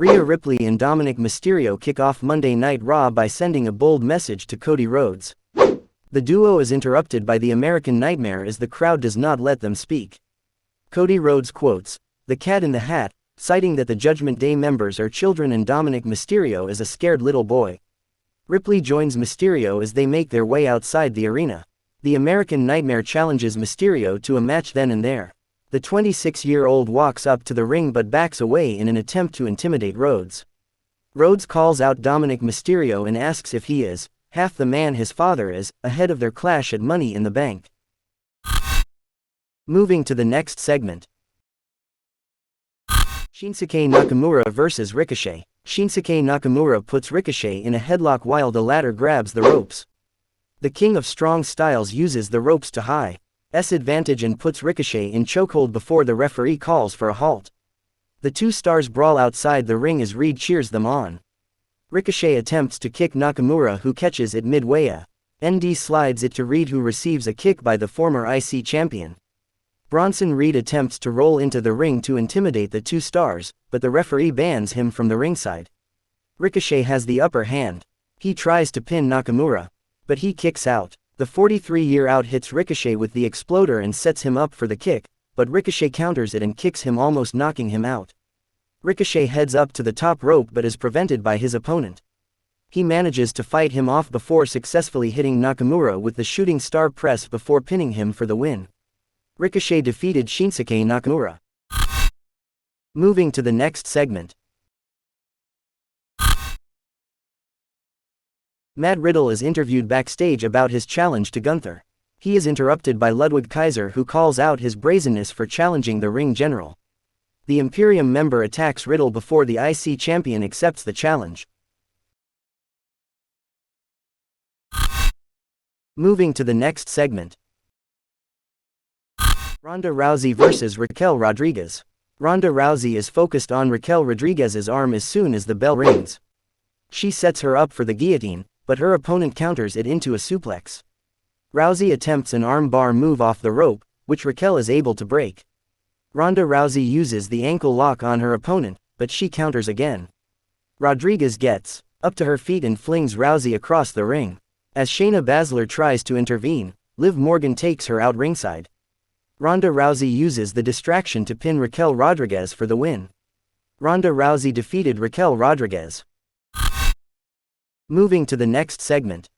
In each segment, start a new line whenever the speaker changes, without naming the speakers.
Rhea Ripley and Dominic Mysterio kick off Monday Night Raw by sending a bold message to Cody Rhodes. The duo is interrupted by the American Nightmare as the crowd does not let them speak. Cody Rhodes quotes the Cat in the Hat, citing that the Judgment Day members are children and Dominic Mysterio is a scared little boy. Ripley joins Mysterio as they make their way outside the arena. The American Nightmare challenges Mysterio to a match then and there. The 26-year-old walks up to the ring but backs away in an attempt to intimidate Rhodes. Rhodes calls out Dominic Mysterio and asks if he is half the man his father is, ahead of their clash at Money in the Bank. Moving to the next segment. Shinsuke Nakamura vs. Ricochet. Shinsuke Nakamura puts Ricochet in a headlock while the latter grabs the ropes. The King of Strong Styles uses the ropes to high's advantage and puts Ricochet in chokehold before the referee calls for a halt. The two stars brawl outside the ring as Reed cheers them on. Ricochet attempts to kick Nakamura, who catches it midway. ND slides it to Reed, who receives a kick by the former IC champion. Bronson Reed attempts to roll into the ring to intimidate the two stars, but the referee bans him from the ringside. Ricochet has the upper hand. He tries to pin Nakamura, but he kicks out. The 43-year-old hits Ricochet with the exploder and sets him up for the kick, but Ricochet counters it and kicks him, almost knocking him out. Ricochet heads up to the top rope but is prevented by his opponent. He manages to fight him off before successfully hitting Nakamura with the shooting star press before pinning him for the win. Ricochet defeated Shinsuke Nakamura. Moving to the next segment. Matt Riddle is interviewed backstage about his challenge to Gunther. He is interrupted by Ludwig Kaiser, who calls out his brazenness for challenging the ring general. The Imperium member attacks Riddle before the IC champion accepts the challenge. Moving to the next segment. Ronda Rousey vs. Raquel Rodriguez. Ronda Rousey is focused on Raquel Rodriguez's arm as soon as the bell rings. She sets her up for the guillotine, but her opponent counters it into a suplex. Rousey attempts an arm bar move off the rope, which Raquel is able to break. Ronda Rousey uses the ankle lock on her opponent, but she counters again. Rodriguez gets up to her feet and flings Rousey across the ring. As Shayna Baszler tries to intervene, Liv Morgan takes her out ringside. Ronda Rousey uses the distraction to pin Raquel Rodriguez for the win. Ronda Rousey defeated Raquel Rodriguez. Moving to the next segment.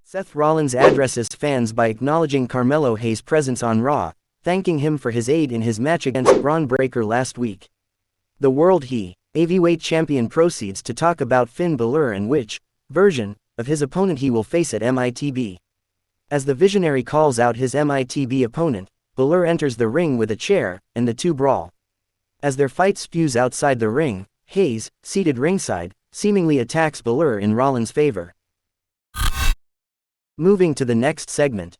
Seth Rollins addresses fans by acknowledging Carmelo Hayes' presence on Raw, thanking him for his aid in his match against Braun Breaker last week. The World Heavyweight Champion proceeds to talk about Finn Balor and which version of his opponent he will face at MITB. As the Visionary calls out his MITB opponent, Balor enters the ring with a chair, and the two brawl. As their fight spews outside the ring, Hayes, seated ringside, seemingly attacks Balor in Rollins' favor. Moving to the next segment.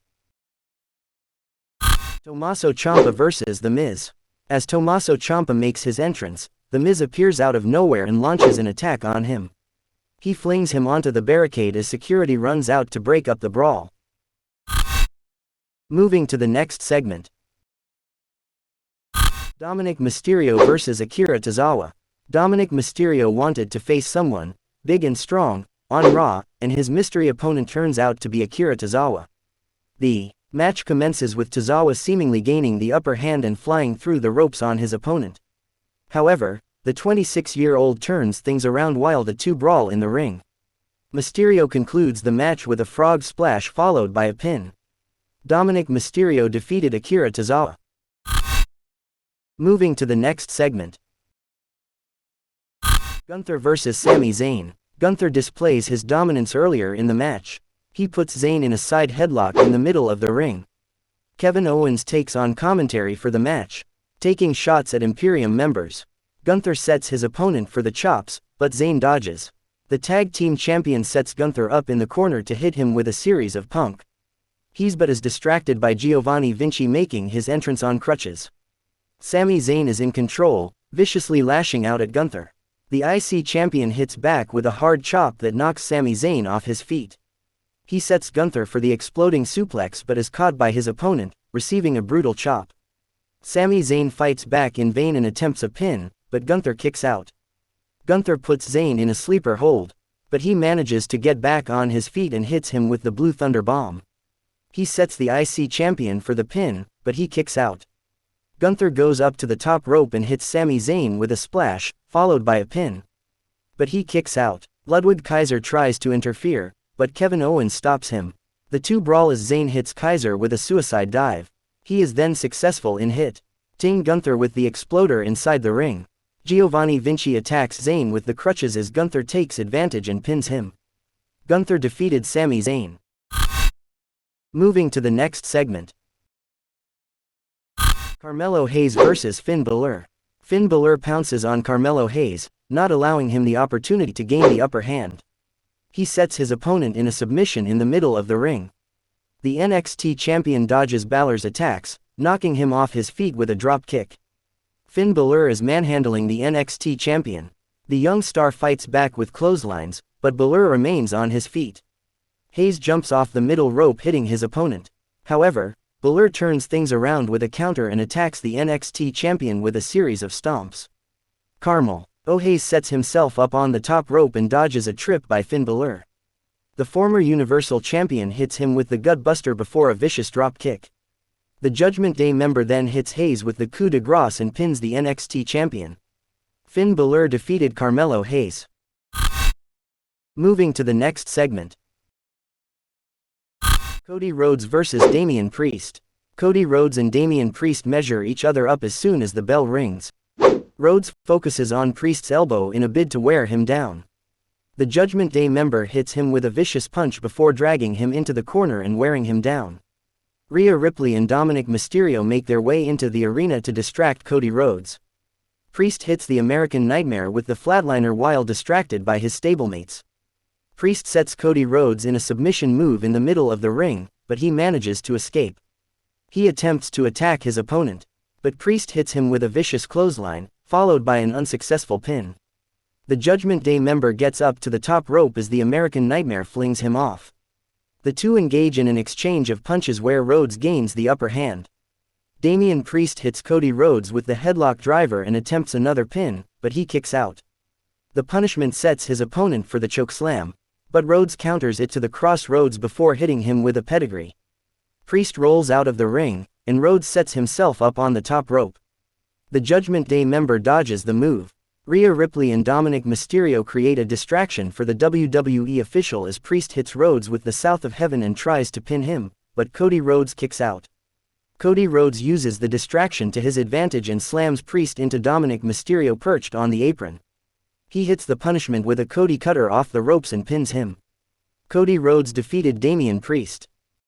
Tommaso Ciampa vs. The Miz. As Tommaso Ciampa makes his entrance, The Miz appears out of nowhere and launches an attack on him. He flings him onto the barricade as security runs out to break up the brawl. Moving to the next segment. Dominic Mysterio vs. Akira Tozawa. Dominic Mysterio wanted to face someone big and strong on Raw, and his mystery opponent turns out to be Akira Tozawa. The match commences with Tozawa seemingly gaining the upper hand and flying through the ropes on his opponent. However, the 26-year-old turns things around while the two brawl in the ring. Mysterio concludes the match with a frog splash followed by a pin. Dominic Mysterio defeated Akira Tozawa. Moving to the next segment. Gunther vs. Sami Zayn. Gunther displays his dominance earlier in the match. He puts Zayn in a side headlock in the middle of the ring. Kevin Owens takes on commentary for the match, taking shots at Imperium members. Gunther sets his opponent for the chops, but Zayn dodges. The tag team champion sets Gunther up in the corner to hit him with a series of punk. He's but as distracted by Giovanni Vinci making his entrance on crutches. Sami Zayn is in control, viciously lashing out at Gunther. The IC champion hits back with a hard chop that knocks Sami Zayn off his feet. He sets Gunther for the exploding suplex but is caught by his opponent, receiving a brutal chop. Sami Zayn fights back in vain and attempts a pin, but Gunther kicks out. Gunther puts Zayn in a sleeper hold, but he manages to get back on his feet and hits him with the Blue Thunder Bomb. He sets the IC champion for the pin, but he kicks out. Gunther goes up to the top rope and hits Sami Zayn with a splash, followed by a pin. But he kicks out. Ludwig Kaiser tries to interfere, but Kevin Owens stops him. The two brawl as Zayn hits Kaiser with a suicide dive. He is then successful in hitting Gunther with the exploder inside the ring. Giovanni Vinci attacks Zayn with the crutches as Gunther takes advantage and pins him. Gunther defeated Sami Zayn. Moving to the next segment. Carmelo Hayes vs Finn Balor. Finn Balor pounces on Carmelo Hayes, not allowing him the opportunity to gain the upper hand. He sets his opponent in a submission in the middle of the ring. The NXT champion dodges Balor's attacks, knocking him off his feet with a drop kick. Finn Balor is manhandling the NXT champion. The young star fights back with clotheslines, but Balor remains on his feet. Hayes jumps off the middle rope hitting his opponent. However, Balor turns things around with a counter and attacks the NXT champion with a series of stomps. Hayes sets himself up on the top rope and dodges a trip by Finn Balor. The former Universal Champion hits him with the Gutbuster before a vicious drop kick. The Judgment Day member then hits Hayes with the coup de grace and pins the NXT champion. Finn Balor defeated Carmelo Hayes. Moving to the next segment. Cody Rhodes vs Damian Priest. Cody Rhodes and Damian Priest measure each other up as soon as the bell rings. Rhodes focuses on Priest's elbow in a bid to wear him down. The Judgment Day member hits him with a vicious punch before dragging him into the corner and wearing him down. Rhea Ripley and Dominic Mysterio make their way into the arena to distract Cody Rhodes. Priest hits the American Nightmare with the flatliner while distracted by his stablemates. Priest sets Cody Rhodes in a submission move in the middle of the ring, but he manages to escape. He attempts to attack his opponent, but Priest hits him with a vicious clothesline, followed by an unsuccessful pin. The Judgment Day member gets up to the top rope as the American Nightmare flings him off. The two engage in an exchange of punches where Rhodes gains the upper hand. Damian Priest hits Cody Rhodes with the headlock driver and attempts another pin, but he kicks out. The punishment sets his opponent for the chokeslam, but Rhodes counters it to the crossroads before hitting him with a pedigree. Priest rolls out of the ring, and Rhodes sets himself up on the top rope. The Judgment Day member dodges the move. Rhea Ripley and Dominic Mysterio create a distraction for the WWE official as Priest hits Rhodes with the South of Heaven and tries to pin him, but Cody Rhodes kicks out. Cody Rhodes uses the distraction to his advantage and slams Priest into Dominic Mysterio perched on the apron. He hits the punishment with a Cody cutter off the ropes and pins him. Cody Rhodes defeated Damian Priest.